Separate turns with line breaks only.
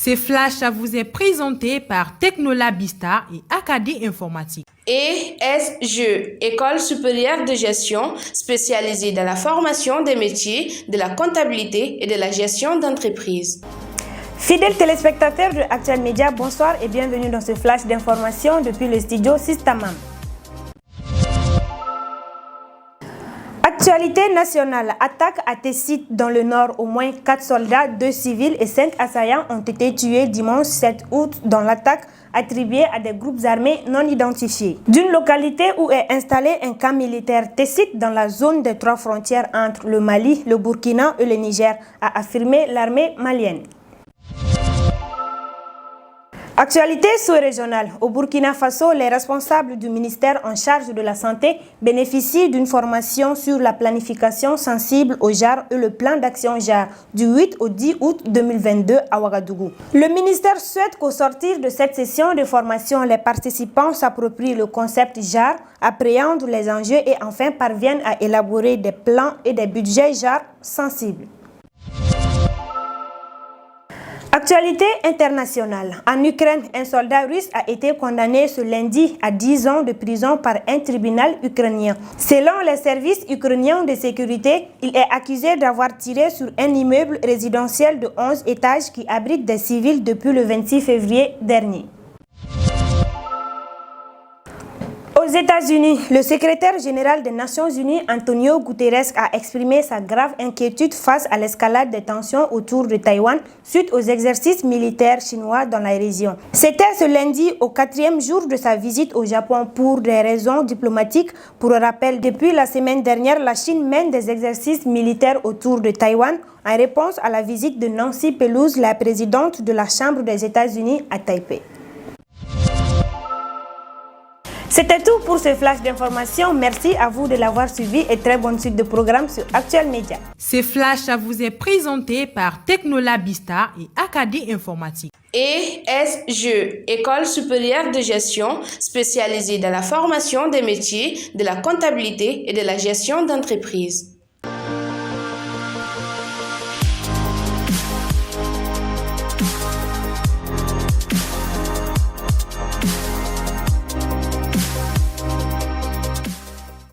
Ce flash vous est présenté par Technolabista et Acadie Informatique.
ESGE, École supérieure de gestion spécialisée dans la formation des métiers de la comptabilité et de la gestion d'entreprise.
Fidèles téléspectateurs de Actuel Média, bonsoir et bienvenue dans ce flash d'information depuis le studio Sistamam. Actualité nationale, attaque à Tessit dans le nord, au moins 4 soldats, 2 civils et 5 assaillants ont été tués dimanche 7 août dans l'attaque attribuée à des groupes armés non identifiés. D'une localité où est installé un camp militaire Tessit dans la zone des 3 frontières entre le Mali, le Burkina et le Niger, a affirmé l'armée malienne. Actualité sous-régionale. Au Burkina Faso, les responsables du ministère en charge de la santé bénéficient d'une formation sur la planification sensible au JAR et le plan d'action JAR du 8 au 10 août 2022 à Ouagadougou. Le ministère souhaite qu'au sortir de cette session de formation, les participants s'approprient le concept JAR, appréhendent les enjeux et enfin parviennent à élaborer des plans et des budgets JAR sensibles. Actualité internationale. En Ukraine, un soldat russe a été condamné ce lundi à 10 ans de prison par un tribunal ukrainien. Selon les services ukrainiens de sécurité, il est accusé d'avoir tiré sur un immeuble résidentiel de 11 étages qui abrite des civils depuis le 26 février dernier. Aux États-Unis, le secrétaire général des Nations Unies, Antonio Guterres, a exprimé sa grave inquiétude face à l'escalade des tensions autour de Taïwan suite aux exercices militaires chinois dans la région. C'était ce lundi au 4e jour de sa visite au Japon pour des raisons diplomatiques. Pour rappel, depuis la semaine dernière, la Chine mène des exercices militaires autour de Taïwan en réponse à la visite de Nancy Pelosi, la présidente de la Chambre des États-Unis à Taipei. C'était tout pour ce flash d'information. Merci à vous de l'avoir suivi et très bonne suite de programme sur Actuel Média.
Ce flash vous est présenté par Technolabista et Acadie Informatique.
ESGE, École supérieure de gestion spécialisée dans la formation des métiers de la comptabilité et de la gestion d'entreprise.